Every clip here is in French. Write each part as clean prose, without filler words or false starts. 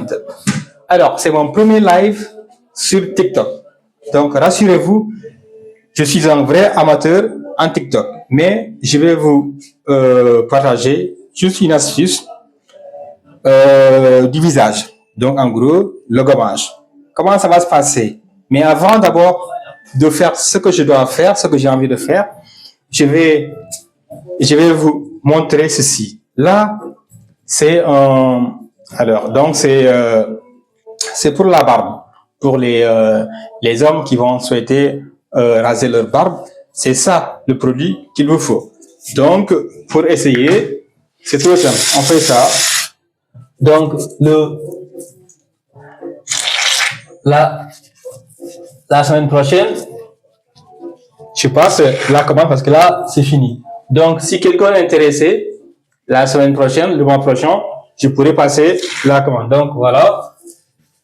Talent. Alors, c'est mon premier live sur TikTok. Donc, rassurez-vous, je suis un vrai amateur en TikTok. Mais je vais vous partager juste une astuce du visage. Donc, en gros, le gommage. Comment ça va se passer? Mais avant d'abord de faire ce que je dois faire, ce que j'ai envie de faire, je vais vous montrer ceci. Là, c'est un... Alors, donc c'est pour la barbe. Pour les hommes qui vont souhaiter raser leur barbe, c'est ça le produit qu'il vous faut. Donc, pour essayer, c'est tout simple. On fait ça. Donc, la semaine prochaine, je passe la commande parce que là, c'est fini. Donc, si quelqu'un est intéressé, la semaine prochaine, le mois prochain, je pourrais passer la commande. Donc, voilà.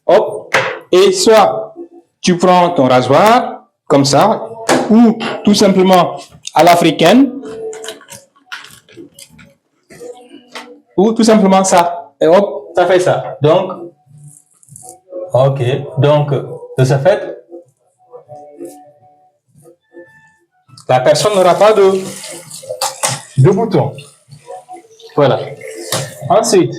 Hop. Et soit tu prends ton rasoir, comme ça, ou tout simplement à l'africaine, ou tout simplement ça. Et hop, ça fait ça. Donc, ok. Donc, de ce fait, la personne n'aura pas de bouton. Voilà. Ensuite,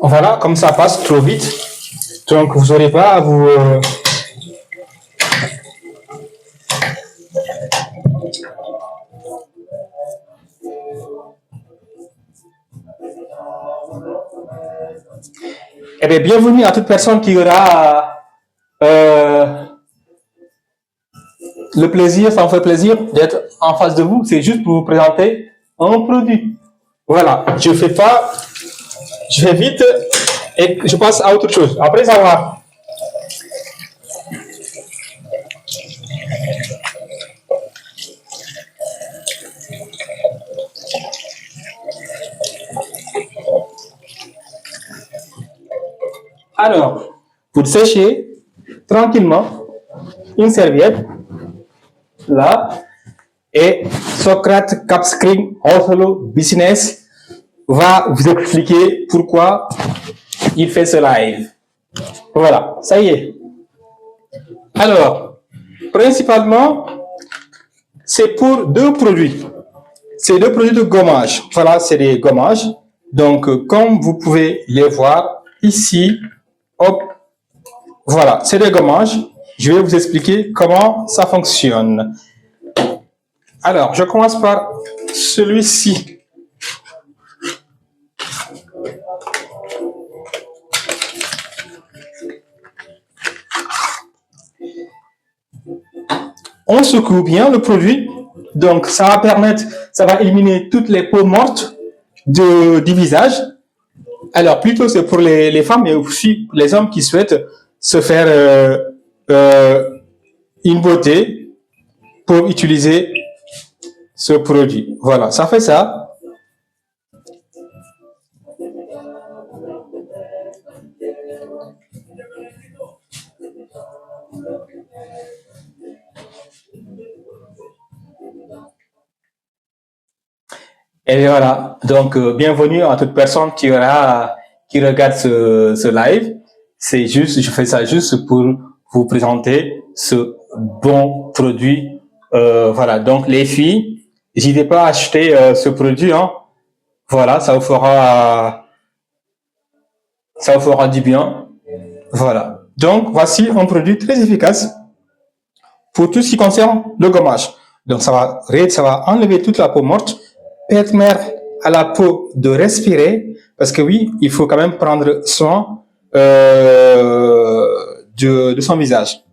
voilà, comme ça passe trop vite, donc vous n'aurez pas à vous... Eh bien, bienvenue à toute personne qui aura le plaisir, ça me fait plaisir d'être en face de vous. C'est juste pour vous présenter un produit. Voilà, je fais vite et je passe à autre chose. Après avoir alors, pour sécher tranquillement une serviette là, et Socrate Capscreen Othello Business va vous expliquer pourquoi il fait ce live. Voilà, ça y est. Alors, principalement, c'est pour deux produits. C'est deux produits de gommage. Voilà, c'est des gommages. Donc, comme vous pouvez les voir ici, hop, voilà, c'est des gommages. Je vais vous expliquer comment ça fonctionne. Alors, je commence par celui-ci. On secoue bien le produit, donc ça va permettre, ça va éliminer toutes les peaux mortes du visage. Alors, plutôt c'est pour les femmes, mais aussi les hommes qui souhaitent se faire une beauté pour utiliser ce produit. Voilà, ça fait ça. Et voilà, donc bienvenue à toute personne qui regarde ce live. C'est juste, je fais ça juste pour vous présenter ce bon produit. Voilà, donc les filles, n'hésitez pas à acheter ce produit. Hein. Voilà, ça vous fera du bien. Voilà. Donc voici un produit très efficace pour tout ce qui concerne le gommage. Donc ça va enlever toute la peau morte, permettre à la peau de respirer, parce que oui, il faut quand même prendre soin de son visage.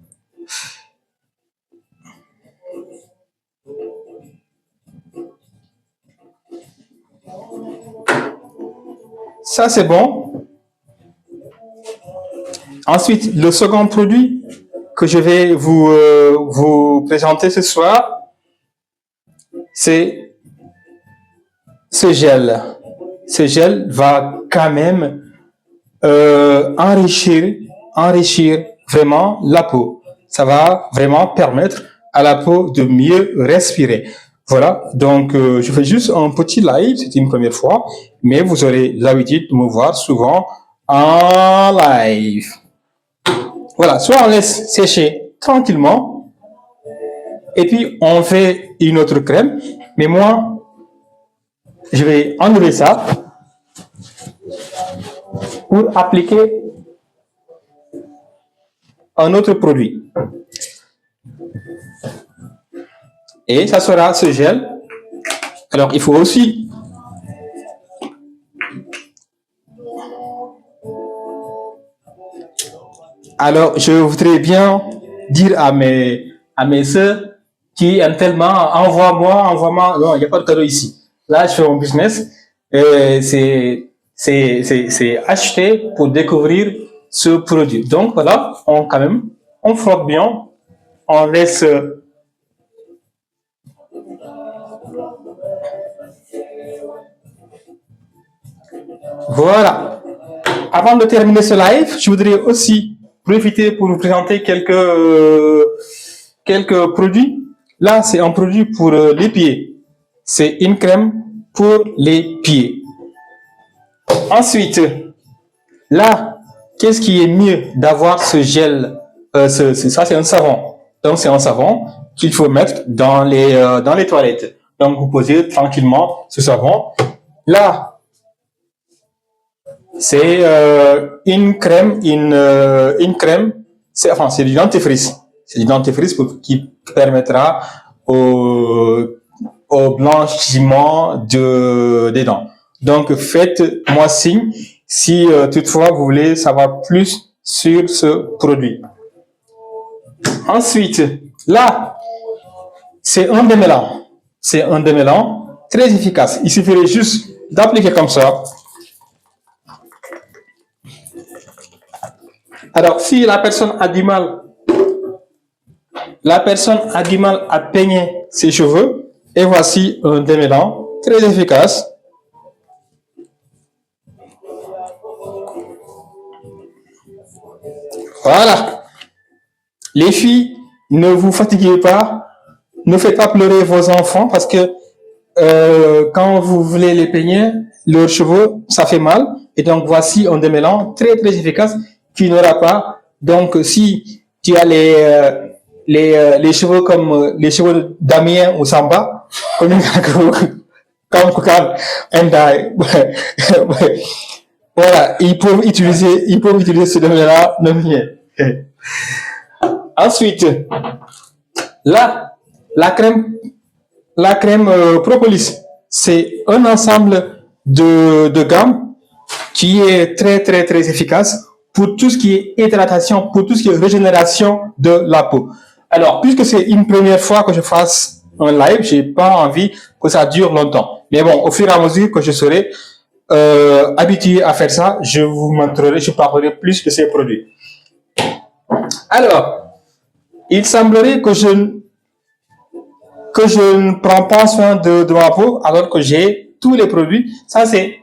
Ça, c'est bon. Ensuite, le second produit que je vais vous présenter ce soir, c'est ce gel. ce gel va quand même enrichir vraiment la peau. Ça va vraiment permettre à la peau de mieux respirer. Voilà, donc je fais juste un petit live, c'est une première fois, mais vous aurez l'habitude de me voir souvent en live. Voilà, soit on laisse sécher tranquillement, et puis on fait une autre crème, mais moi, je vais enlever ça pour appliquer un autre produit. Et ça sera ce gel. Alors, il faut aussi alors, je voudrais bien dire à mes soeurs qui aiment tellement, envoie-moi. Non, il n'y a pas de cadeau ici. Là, je fais mon business. C'est acheter pour découvrir ce produit. Donc, voilà, quand même, on frotte bien, on laisse. Voilà. Avant de terminer ce live, je voudrais aussi profiter pour vous présenter quelques produits. Là, c'est un produit pour les pieds. C'est une crème pour les pieds. Ensuite, là, qu'est-ce qui est mieux d'avoir ce gel? Ça, c'est un savon. Donc, c'est un savon qu'il faut mettre dans les toilettes. Donc, vous posez tranquillement ce savon. Là, c'est une crème, c'est du dentifrice. C'est du dentifrice qui permettra au blanchiment des dents. Donc, faites-moi signe si toutefois vous voulez savoir plus sur ce produit. Ensuite, là, c'est un démêlant. C'est un démêlant très efficace. Il suffirait juste d'appliquer comme ça. Alors, si la personne a du mal à peigner ses cheveux, et voici un démêlant très efficace. Voilà. Les filles, ne vous fatiguez pas, ne faites pas pleurer vos enfants parce que quand vous voulez les peigner, leurs cheveux, ça fait mal. Et donc, voici un démêlant très, très efficace qui n'aura pas. Donc, si tu as les cheveux comme les cheveux d'Amien ou Samba, comme Kukan, voilà, ils peuvent utiliser ce démêlant le mien. Ensuite, là, la crème propolis, c'est un ensemble de gamme qui est très, très, très efficace pour tout ce qui est hydratation, pour tout ce qui est régénération de la peau. Alors, puisque c'est une première fois que je fasse un live, j'ai pas envie que ça dure longtemps. Mais bon, au fur et à mesure que je serai habitué à faire ça, je vous montrerai, je parlerai plus de ces produits. Alors, il semblerait que je ne prends pas soin de ma peau alors que j'ai tous les produits. Ça, c'est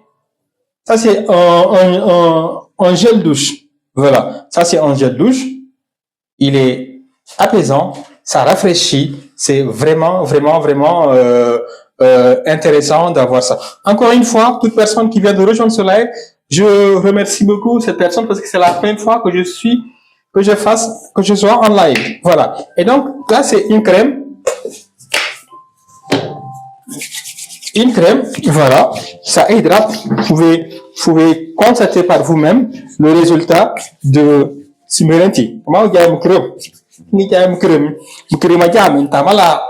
un gel douche. Voilà. Ça, c'est un gel douche. Il est apaisant. Ça rafraîchit. C'est vraiment, vraiment, vraiment intéressant d'avoir ça. Encore une fois, toute personne qui vient de rejoindre ce live, je remercie beaucoup cette personne parce que c'est la première fois que je sois en live. Voilà. Et donc, là, c'est une crème. Une crème, voilà, ça hydrate. Vous pouvez constater par vous-même le résultat de Simulenti. Comment vous avez crème? Ni crème crème. Vous crème ma gamme, tamala.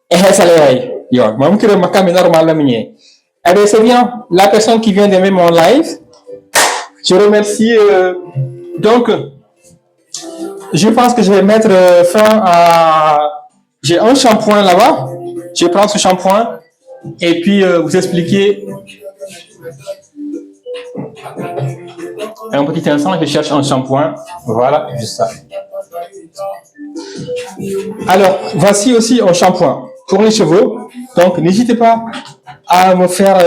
Crème ma gamme normal la mienne. Eh bien, c'est bien. La personne qui vient d'aimer mon live, je remercie. Donc, je pense que je vais mettre fin à. J'ai un shampoing là-bas. Je prends ce shampoing. Et puis, vous expliquer. Un petit instant, je cherche un shampoing. Voilà, juste ça. Alors, voici aussi un shampoing pour les cheveux. Donc, n'hésitez pas à me faire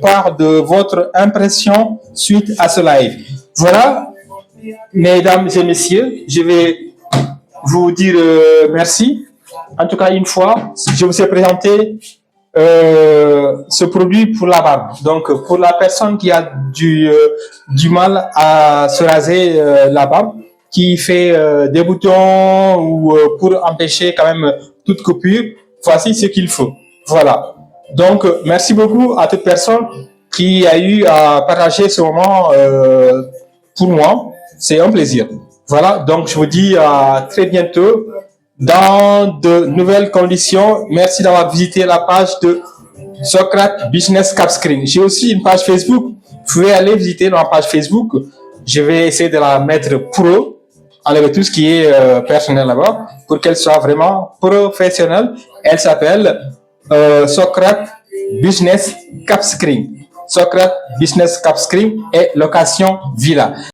part de votre impression suite à ce live. Voilà, mesdames et messieurs, je vais vous dire merci. En tout cas, une fois, je vous ai présenté ce produit pour la barbe. Donc, pour la personne qui a du mal à se raser la barbe, qui fait des boutons ou pour empêcher quand même toute coupure, voici ce qu'il faut. Voilà. Donc, merci beaucoup à toute personne qui a eu à partager ce moment pour moi. C'est un plaisir. Voilà, donc je vous dis à très bientôt dans de nouvelles conditions. Merci d'avoir visité la page de Socrate Business Capscreen. J'ai aussi une page Facebook. Vous pouvez aller visiter ma page Facebook. Je vais essayer de la mettre pro, enlever tout ce qui est personnel là-bas, pour qu'elle soit vraiment professionnelle. Elle s'appelle Socrate Business Capscreen. Socrate Business Capscreen et location villa.